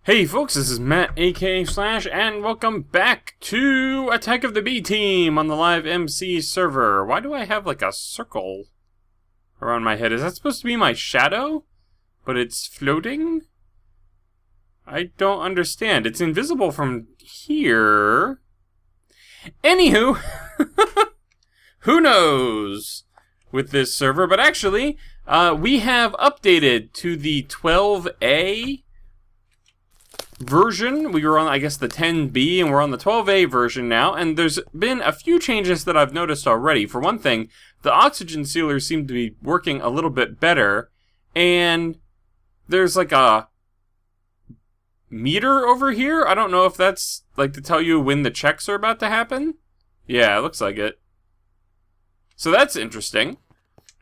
Hey folks, this is Matt, aka Slash, and welcome back to Attack of the B-Team on the LiveMC server. Why do I have like a circle around my head? Is that supposed to be my shadow? But it's floating? I don't understand. It's invisible from here. Anywho, who knows with this server, but actually, we have updated to the 12A version. We were on, I guess, the 10B, and we're on the 12A version now, and there's been a few changes that I've noticed already. For one thing, the oxygen sealers seem to be working a little bit better, and there's like a meter over here. I don't know if that's like to tell you when the checks are about to happen. Yeah, it looks like it. So that's interesting.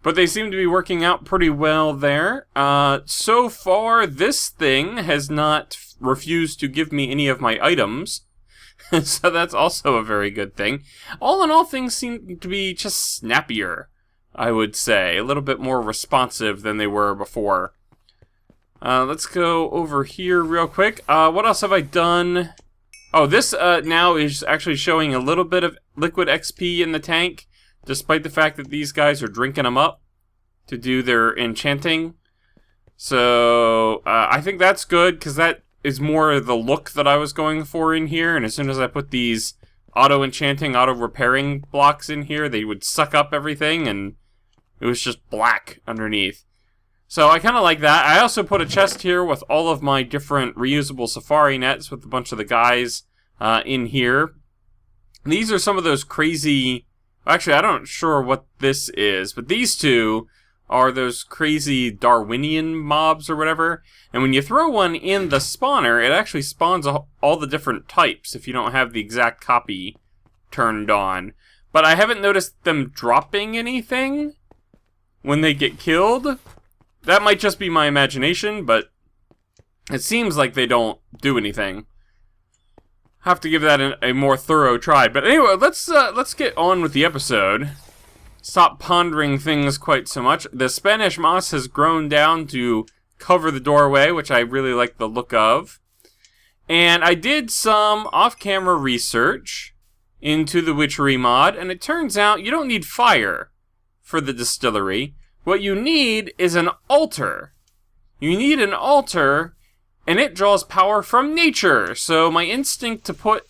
But they seem to be working out pretty well there. So far, this thing has not refused to give me any of my items. So that's also a very good thing. All in all, things seem to be just snappier, I would say. A little bit more responsive than they were before. Let's go over here real quick. What else have I done? Oh, this now is actually showing a little bit of liquid XP in the tank, despite the fact that these guys are drinking them up to do their enchanting. So, I think that's good, because that is more the look that I was going for in here, and as soon as I put these auto-enchanting, auto-repairing blocks in here, they would suck up everything, and it was just black underneath. So I kind of like that. I also put a chest here with all of my different reusable safari nets with a bunch of the guys in here. These are some of those crazy... Actually, I'm not sure what this is, but these two are those crazy Darwinian mobs or whatever. And when you throw one in the spawner, it actually spawns all the different types if you don't have the exact copy turned on. But I haven't noticed them dropping anything when they get killed. That might just be my imagination, but it seems like they don't do anything. Have to give that a more thorough try. But anyway, let's get on with the episode. Stop pondering things quite so much. The Spanish moss has grown down to cover the doorway, which I really like the look of. And I did some off-camera research into the witchery mod, and it turns out you don't need fire for the distillery. What you need is an altar. You need an altar, and it draws power from nature. So my instinct to put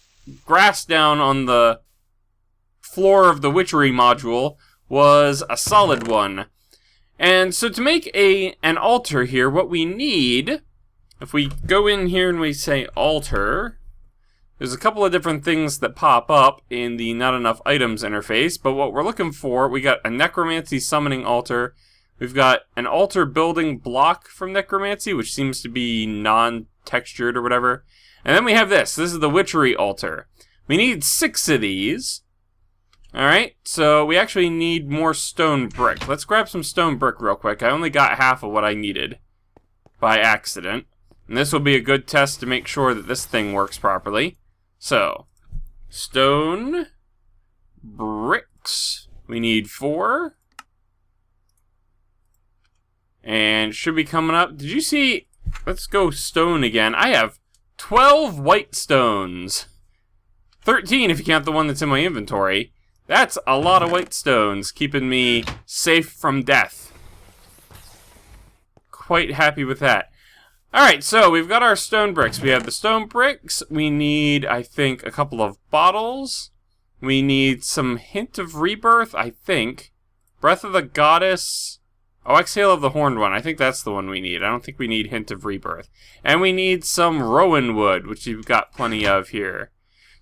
grass down on the floor of the witchery module was a solid one. And so to make an altar here, what we need, if we go in here and we say altar, there's a couple of different things that pop up in the not enough items interface, but what we're looking for, we got a necromancy summoning altar. We've got an altar building block from necromancy, which seems to be non-textured or whatever. And then we have this. This is the witchery altar. We need 6 of these. Alright, so we actually need more stone brick. Let's grab some stone brick real quick. I only got half of what I needed by accident. And this will be a good test to make sure that this thing works properly. So, stone bricks. We need 4. And should be coming up. Did you see? Let's go stone again. I have 12 white stones. 13 if you count the one that's in my inventory. That's a lot of white stones, keeping me safe from death. Quite happy with that. Alright, so we've got our stone bricks. We have the stone bricks. We need, I think, a couple of bottles. We need some hint of rebirth, I think. Breath of the goddess. Oh, exhale of the horned one. I think that's the one we need. I don't think we need hint of rebirth. And we need some rowan wood, which you've got plenty of here.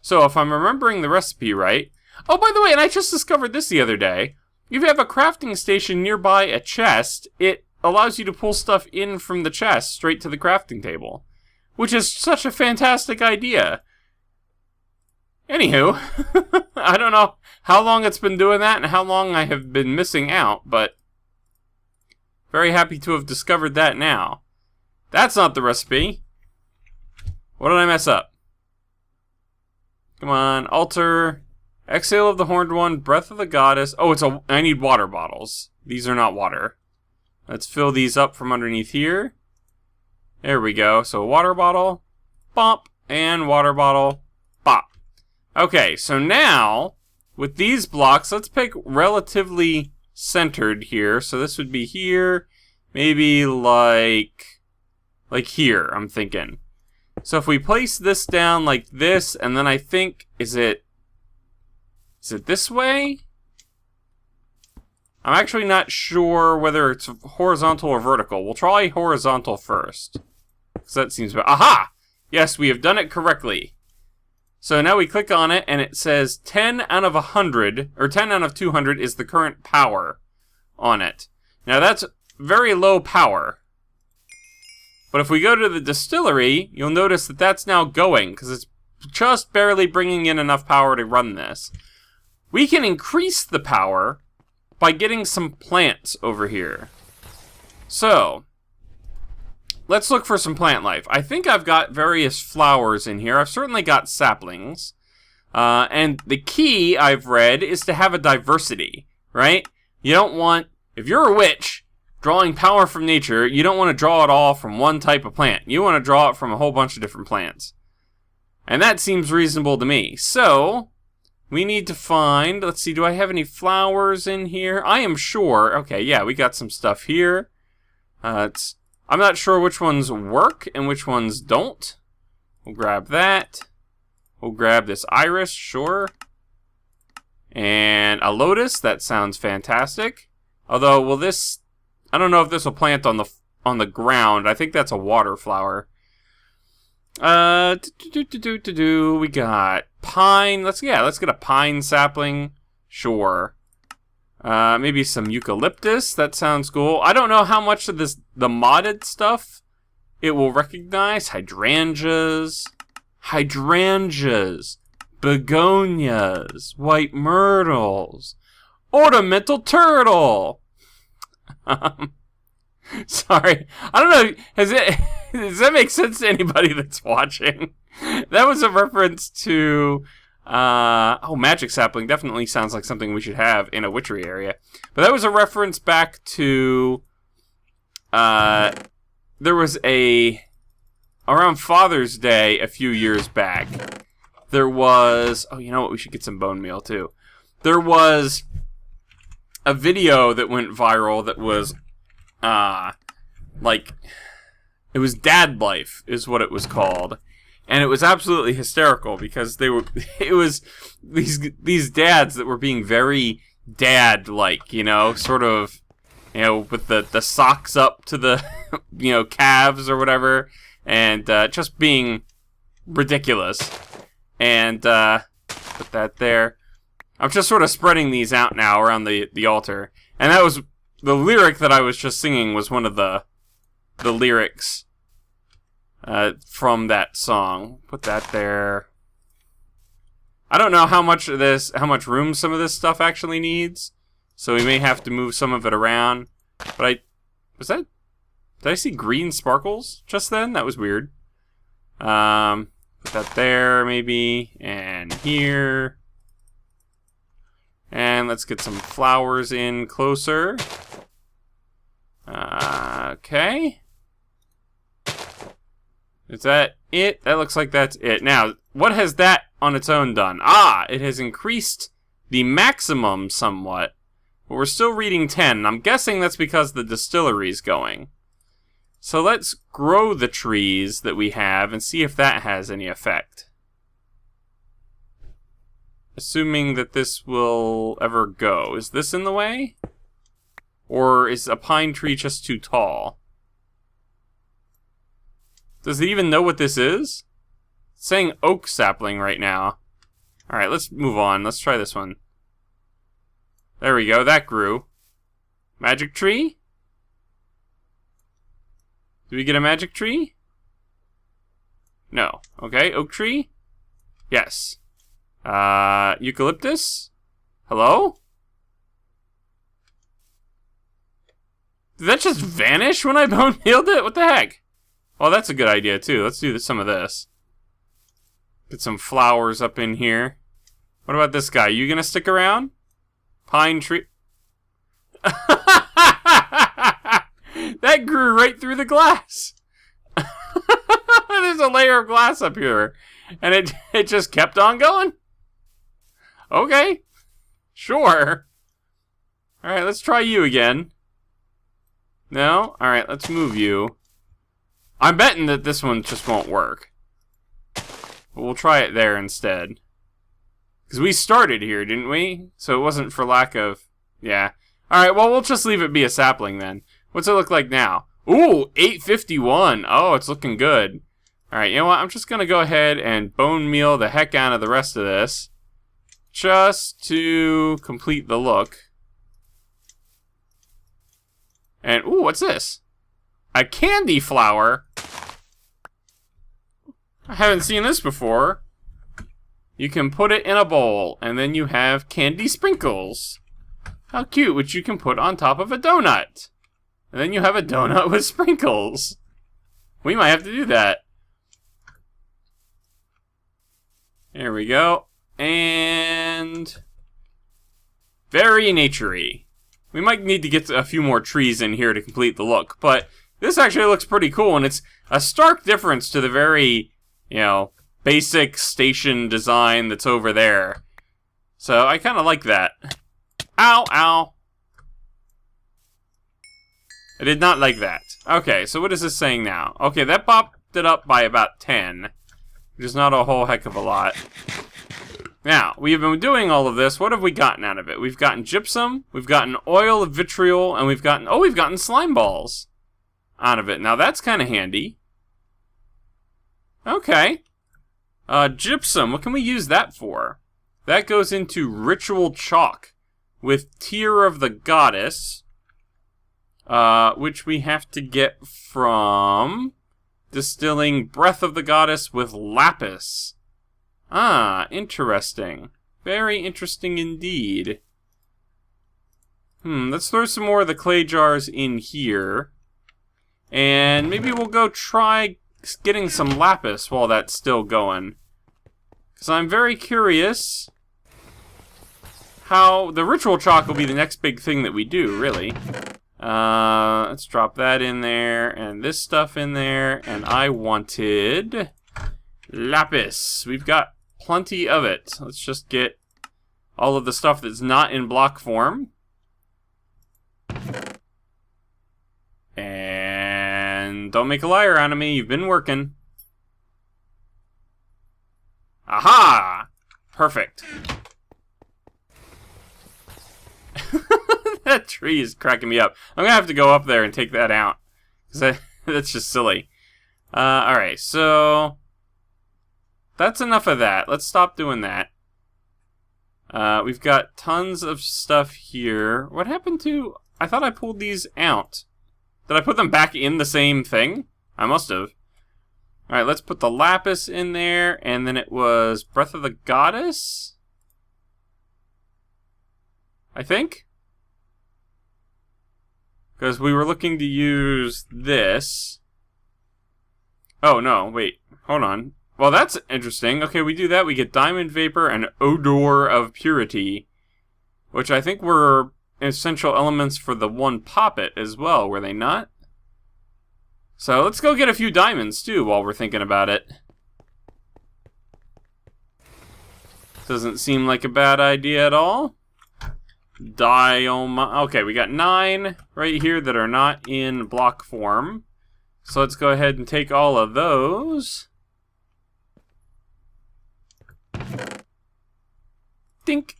So if I'm remembering the recipe right... Oh, by the way, and I just discovered this the other day. If you have a crafting station nearby a chest, it allows you to pull stuff in from the chest straight to the crafting table. Which is such a fantastic idea. Anywho, I don't know how long it's been doing that and how long I have been missing out, but very happy to have discovered that now. That's not the recipe. What did I mess up? Come on, altar... Exhale of the horned one, breath of the goddess. Oh, I need water bottles. These are not water. Let's fill these up from underneath here. There we go. So a water bottle. bop, and water bottle, bop. Okay, so now, with these blocks, let's pick relatively centered here. So this would be here, maybe like here, I'm thinking. So if we place this down like this, and then I think, is it this way? I'm actually not sure whether it's horizontal or vertical. We'll try horizontal first, because that seems better. Aha! Yes, we have done it correctly. So now we click on it, and it says 10 out of 100, or 10 out of 200 is the current power on it. Now that's very low power. But if we go to the distillery, you'll notice that that's now going, because it's just barely bringing in enough power to run this. We can increase the power by getting some plants over here. So, let's look for some plant life. I think I've got various flowers in here. I've certainly got saplings. And the key, I've read, is to have a diversity, right? You don't want, if you're a witch drawing power from nature, you don't want to draw it all from one type of plant. You want to draw it from a whole bunch of different plants. And that seems reasonable to me. So, we need to find, let's see, do I have any flowers in here? I am sure. Okay, yeah, we got some stuff here. I'm not sure which ones work and which ones don't. We'll grab that. We'll grab this iris, sure. And a lotus, that sounds fantastic. Although, will this, I don't know if this will plant on the ground. I think that's a water flower. We got pine. Let's get a pine sapling. Sure. Maybe some eucalyptus. That sounds cool. I don't know how much of the modded stuff it will recognize. Hydrangeas, begonias, white myrtles, ornamental turtle. Sorry, I don't know. Does that make sense to anybody that's watching? That was a reference to magic sapling. Definitely sounds like something we should have in a witchery area. But that was a reference back to there was around Father's Day a few years back. There was you know what? We should get some bone meal too. There was a video that went viral that was it was Dad Life is what it was called. And it was absolutely hysterical because it was these dads that were being very dad-like, sort of, with the socks up to the, calves or whatever, and just being ridiculous. And put that there. I'm just sort of spreading these out now around the altar. And that was the lyric that I was just singing was one of the lyrics from that song. Put that there. I don't know how much room some of this stuff actually needs, so we may have to move some of it around. But did I see green sparkles just then? That was weird. Put that there maybe, and here. And let's get some flowers in closer. Okay. Is that it? That looks like that's it. Now, what has that on its own done? It has increased the maximum somewhat, but we're still reading 10. I'm guessing that's because the distillery's going. So let's grow the trees that we have and see if that has any effect. Assuming that this will ever go. Is this in the way? Or is a pine tree just too tall? Does it even know what this is? It's saying oak sapling right now. Alright, let's move on. Let's try this one. There we go. That grew. Magic tree? Did we get a magic tree? No. Okay, oak tree? Yes. Eucalyptus? Hello? Did that just vanish when I bone healed it? What the heck? Well, that's a good idea, too. Let's do some of this. Get some flowers up in here. What about this guy? You gonna stick around? Pine tree. That grew right through the glass. There's there's a layer of glass up here. And it just kept on going. Okay. Sure. Alright, let's try you again. No? Alright, let's move you. I'm betting that this one just won't work. But we'll try it there instead. Because we started here, didn't we? So it wasn't for lack of... Yeah. Alright, well, we'll just leave it be a sapling then. What's it look like now? Ooh, 851. Oh, it's looking good. Alright, you know what? I'm just going to go ahead and bone meal the heck out of the rest of this. Just to complete the look. And, ooh, what's this? A candy flower? I haven't seen this before. You can put it in a bowl, and then you have candy sprinkles. How cute, which you can put on top of a donut. And then you have a donut with sprinkles. We might have to do that. There we go. And... very naturey. We might need to get a few more trees in here to complete the look, but this actually looks pretty cool, and it's a stark difference to the very, you know, basic station design that's over there. So I kind of like that. Ow, ow. I did not like that. Okay, so what is this saying now? Okay, that popped it up by about 10, which is not a whole heck of a lot. Now, we've been doing all of this. What have we gotten out of it? We've gotten gypsum, we've gotten oil of vitriol, and we've gotten slime balls out of it. Now, that's kind of handy. Okay. Gypsum, what can we use that for? That goes into ritual chalk with Tear of the Goddess, which we have to get from distilling Breath of the Goddess with lapis. Ah, interesting. Very interesting indeed. Let's throw some more of the clay jars in here. And maybe we'll go try getting some lapis while that's still going. Because I'm very curious how the ritual chalk will be the next big thing that we do, really. Let's drop that in there, and this stuff in there, and I wanted lapis. We've got plenty of it. Let's just get all of the stuff that's not in block form. And don't make a liar out of me. You've been working. Aha! Perfect. That tree is cracking me up. I'm gonna have to go up there and take that out, because that's just silly. Alright, so that's enough of that. Let's stop doing that. We've got tons of stuff here. What happened to... I thought I pulled these out. Did I put them back in the same thing? I must have. Alright, let's put the lapis in there, and then it was Breath of the Goddess? I think? Because we were looking to use this. Oh, no, wait. Hold on. Well, that's interesting. Okay, we do that. We get Diamond Vapor and Odor of Purity, which I think were essential elements for the one poppet as well, were they not? So let's go get a few diamonds, too, while we're thinking about it. Doesn't seem like a bad idea at all. Okay, we got 9 right here that are not in block form. So let's go ahead and take all of those. Dink.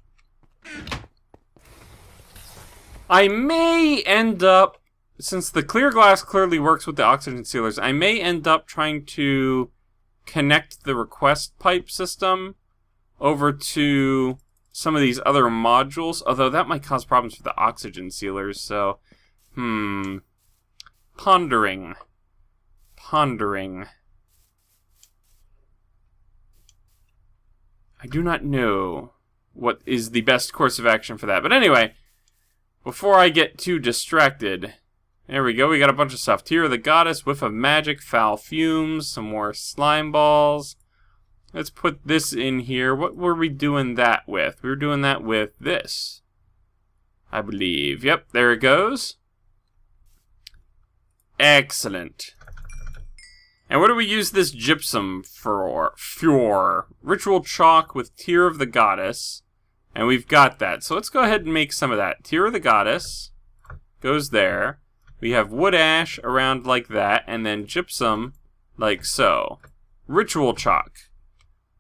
I may end up, since the clear glass clearly works with the oxygen sealers, I may end up trying to connect the request pipe system over to some of these other modules, although that might cause problems for the oxygen sealers, so, Pondering. I do not know what is the best course of action for that. But anyway, before I get too distracted, there we go. We got a bunch of stuff. Tear of the Goddess, Whiff of Magic, Foul Fumes, some more slime balls. Let's put this in here. What were we doing that with? We were doing that with this, I believe. Yep, there it goes. Excellent. And what do we use this gypsum for? Ritual chalk with Tear of the Goddess. And we've got that. So let's go ahead and make some of that. Tear of the Goddess goes there. We have wood ash around like that. And then gypsum like so. Ritual chalk.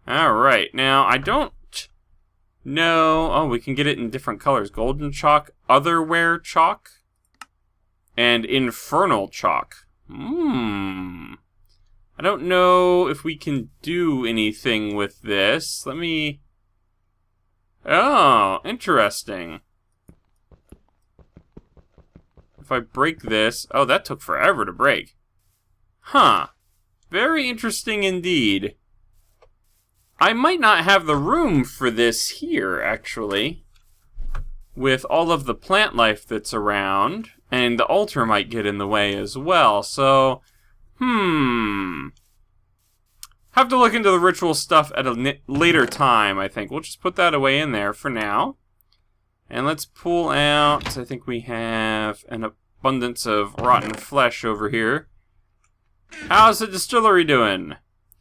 Alright. Now, I don't know. Oh, we can get it in different colors. Golden chalk, otherware chalk, and infernal chalk. I don't know if we can do anything with this. Let me... Oh, interesting. If I break this... Oh, that took forever to break. Huh. Very interesting indeed. I might not have the room for this here, actually. With all of the plant life that's around. And the altar might get in the way as well, so... Have to look into the ritual stuff at a later time, I think. We'll just put that away in there for now. And let's pull out... I think we have an abundance of rotten flesh over here. How's the distillery doing?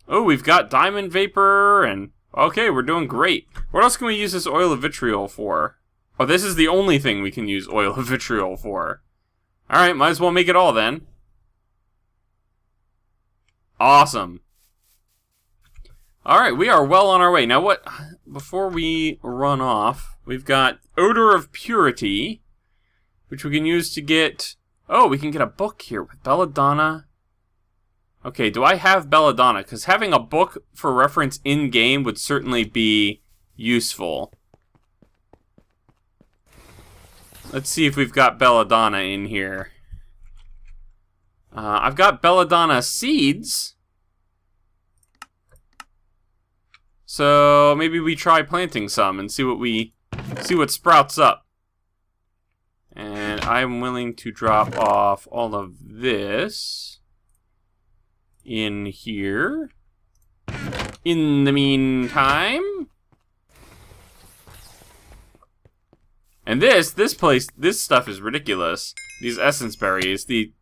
Oh, we've got diamond vapor and... Okay, we're doing great. What else can we use this oil of vitriol for? Oh, this is the only thing we can use oil of vitriol for. Alright, might as well make it all then. Awesome. Alright, we are well on our way. Now what, before we run off, we've got Odor of Purity, which we can use to get... Oh, we can get a book here with Belladonna. Okay, do I have Belladonna? Because having a book for reference in-game would certainly be useful. Let's see if we've got Belladonna in here. I've got Belladonna Seeds. So maybe we try planting some and see what sprouts up. And I'm willing to drop off all of this in here. In the meantime. And this stuff is ridiculous. These essence berries, the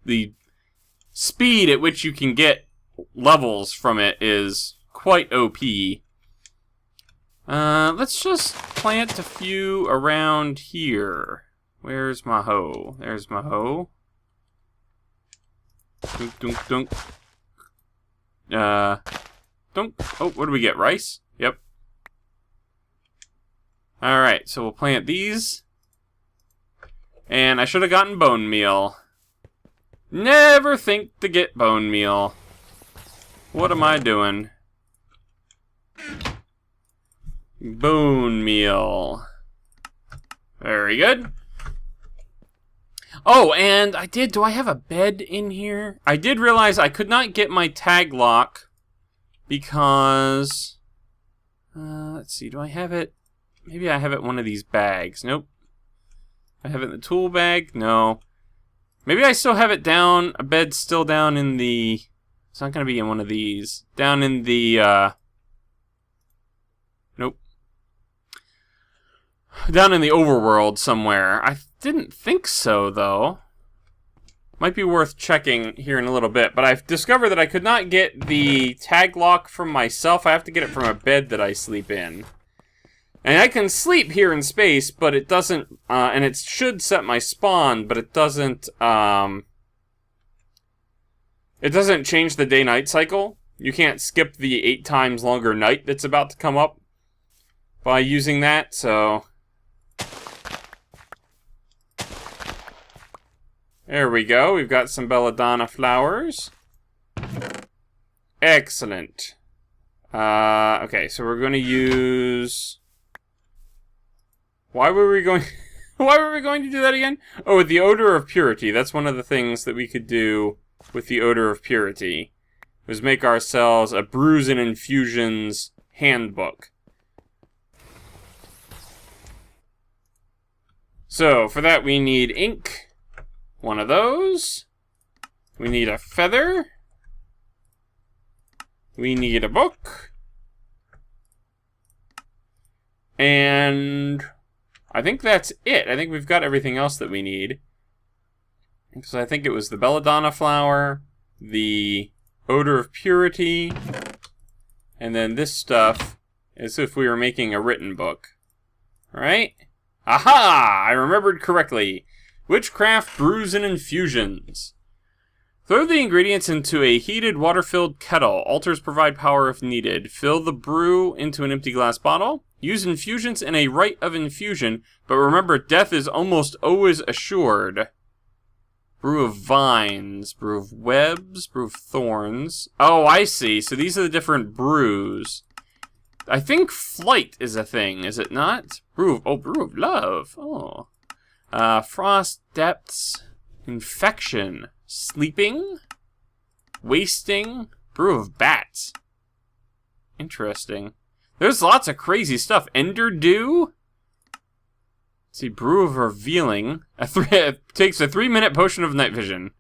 speed at which you can get levels from it is quite OP. Let's just plant a few around here. Where's my hoe? There's my hoe. Dunk, dunk, dunk. Dunk. Oh, what do we get? Rice? Yep. Alright, so we'll plant these. And I should have gotten bone meal. Never think to get bone meal. What am I doing? Bone meal. Very good. Oh, and do I have a bed in here? I did realize I could not get my tag lock because... let's see, do I have it? Maybe I have it in one of these bags. Nope. I have it in the tool bag? No. Maybe I still have it down, a bed still down in the... It's not going to be in one of these. Down in the, Nope. Down in the overworld somewhere. I didn't think so, though. Might be worth checking here in a little bit. But I've discovered that I could not get the tag lock from myself. I have to get it from a bed that I sleep in. And I can sleep here in space, but it doesn't, and it should set my spawn, but it doesn't change the day-night cycle. You can't skip the 8 times longer night that's about to come up by using that, so... There we go, we've got some belladonna flowers. Excellent. Okay, so we're going to use... Why were we going to do that again? Oh, with the Odor of Purity. That's one of the things that we could do with the Odor of Purity. Was make ourselves a Brews and Infusions handbook. So, for that we need ink. One of those. We need a feather. We need a book. And... I think that's it. I think we've got everything else that we need. So I think it was the belladonna flower, the Odor of Purity. And then this stuff is if we were making a written book. Right? Aha! I remembered correctly. Witchcraft brews and infusions. Throw the ingredients into a heated, water-filled kettle. Altars provide power if needed. Fill the brew into an empty glass bottle. Use infusions in a rite of infusion, but remember, death is almost always assured. Brew of vines, brew of webs, brew of thorns. Oh, I see. So these are the different brews. I think flight is a thing, is it not? Brew of love. Oh. Frost, depths, infection, sleeping, wasting, brew of bats. Interesting. There's lots of crazy stuff. Ender dew. Let's see, brew of revealing. It takes a 3-minute potion of night vision.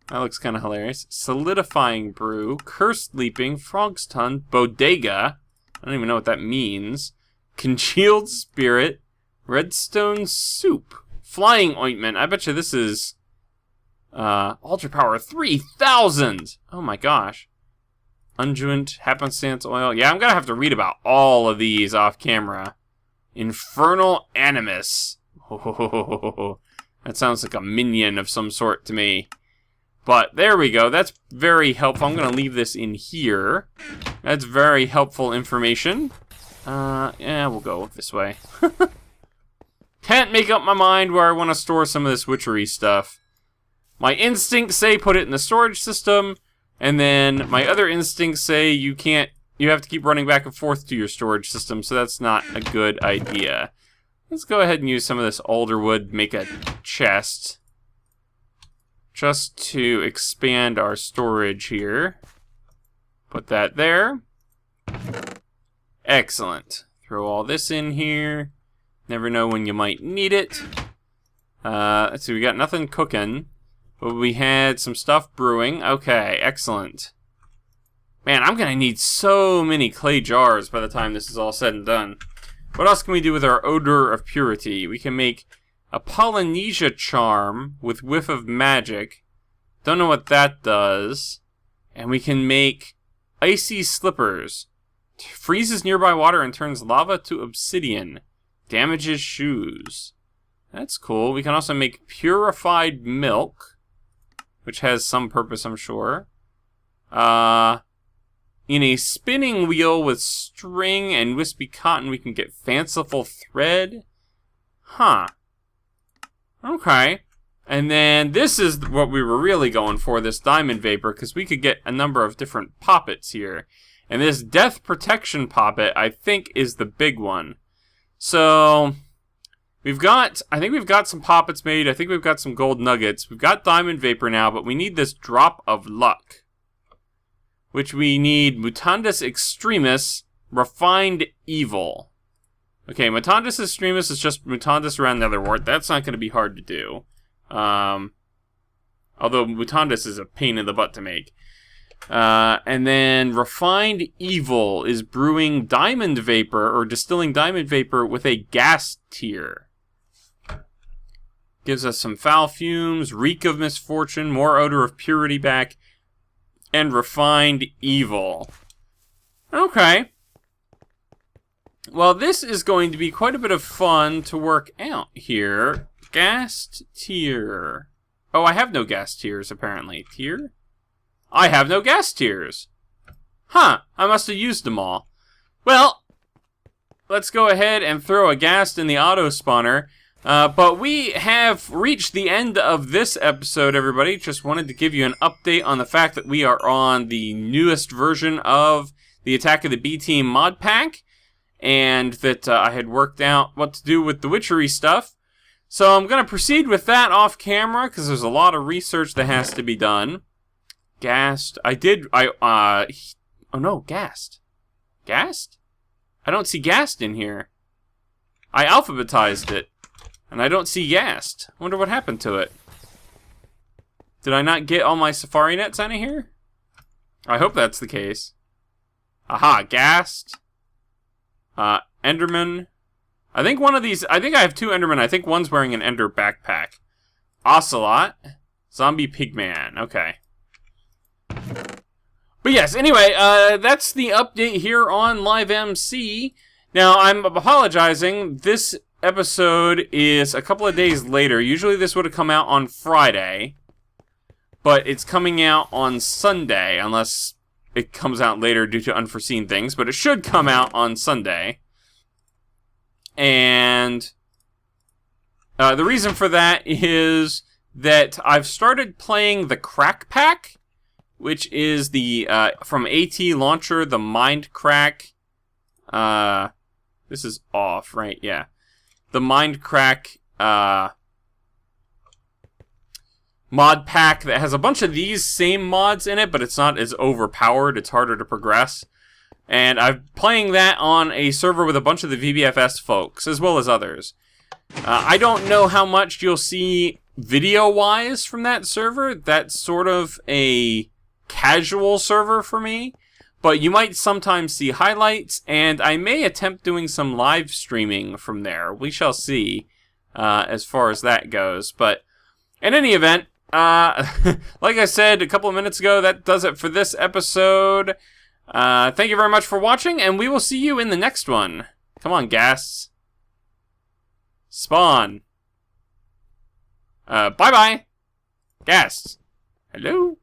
That looks kind of hilarious. Solidifying brew, cursed leaping, frog's tongue, bodega. I don't even know what that means. Congealed spirit, redstone soup, flying ointment. I bet you this is ultra power 3000. Oh my gosh. Unguent, happenstance oil. Yeah, I'm gonna have to read about all of these off camera. Infernal animus. Oh, that sounds like a minion of some sort to me. But there we go. That's very helpful. I'm going to leave this in here. That's very helpful information. Yeah, we'll go this way. Can't make up my mind where I want to store some of this witchery stuff. My instincts say put it in the storage system, and then my other instincts say you have to keep running back and forth to your storage system, so that's not a good idea. Let's go ahead and use some of this alder wood, make a chest. Just to expand our storage here. Put that there. Excellent. Throw all this in here. Never know when you might need it. Let's see, we got nothing cooking. But we had some stuff brewing. Okay, excellent. Man, I'm going to need so many clay jars by the time this is all said and done. What else can we do with our Odor of Purity? We can make a Polynesia Charm with Whiff of Magic. Don't know what that does. And we can make Icy Slippers. Freezes nearby water and turns lava to obsidian. Damages shoes. That's cool. We can also make Purified Milk, which has some purpose, I'm sure. In a spinning wheel with string and wispy cotton, we can get fanciful thread. Huh. Okay. And then this is what we were really going for, this diamond vapor, because we could get a number of different poppets here. And this death protection poppet, I think, is the big one. So, I think we've got some poppets made. I think we've got some gold nuggets. We've got diamond vapor now, but we need this drop of luck. Which we need Mutandis Extremis, Refined Evil. Okay, Mutandis Extremis is just Mutandis around Netherwart. That's not going to be hard to do. Although Mutandis is a pain in the butt to make. And then Refined Evil is brewing diamond vapor, or distilling diamond vapor with a gas tier. Gives us some foul fumes, reek of misfortune, more odor of purity back, and Refined Evil. Okay. Well, this is going to be quite a bit of fun to work out here. Gas tier. Oh, I have no gas tiers, apparently. Tier? I have no gas tiers. Huh, I must have used them all. Well, let's go ahead and throw a ghast in the auto spawner. But we have reached the end of this episode, everybody. Just wanted to give you an update on the fact that we are on the newest version of the Attack of the B-Team mod pack, and that I had worked out what to do with the witchery stuff. So I'm going to proceed with that off camera, because there's a lot of research that has to be done. Ghast. Oh no, ghast. Ghast? I don't see ghast in here. I alphabetized it. And I don't see ghast. I wonder what happened to it. Did I not get all my safari nets out of here? I hope that's the case. Aha, ghast. Enderman. I think I have two Endermen. I think one's wearing an Ender backpack. Ocelot. Zombie Pigman. Okay. But yes, anyway, that's the update here on LiveMC. Now, I'm apologizing. This episode is a couple of days later. Usually this would have come out on Friday, but it's coming out on Sunday, unless it comes out later due to unforeseen things, but it should come out on Sunday. And the reason for that is that I've started playing the Crack Pack, which is the, from AT Launcher, the Mind Crack. This is off, right? Yeah. The Mind Crack, mod pack that has a bunch of these same mods in it, but it's not as overpowered. It's harder to progress. And I'm playing that on a server with a bunch of the VBFS folks, as well as others. I don't know how much you'll see video-wise from that server. That's sort of a casual server for me. But you might sometimes see highlights, and I may attempt doing some live streaming from there. We shall see as far as that goes. But in any event, like I said a couple of minutes ago, that does it for this episode. Thank you very much for watching, and we will see you in the next one. Come on, Gas. Spawn. Bye-bye. Gas. Hello?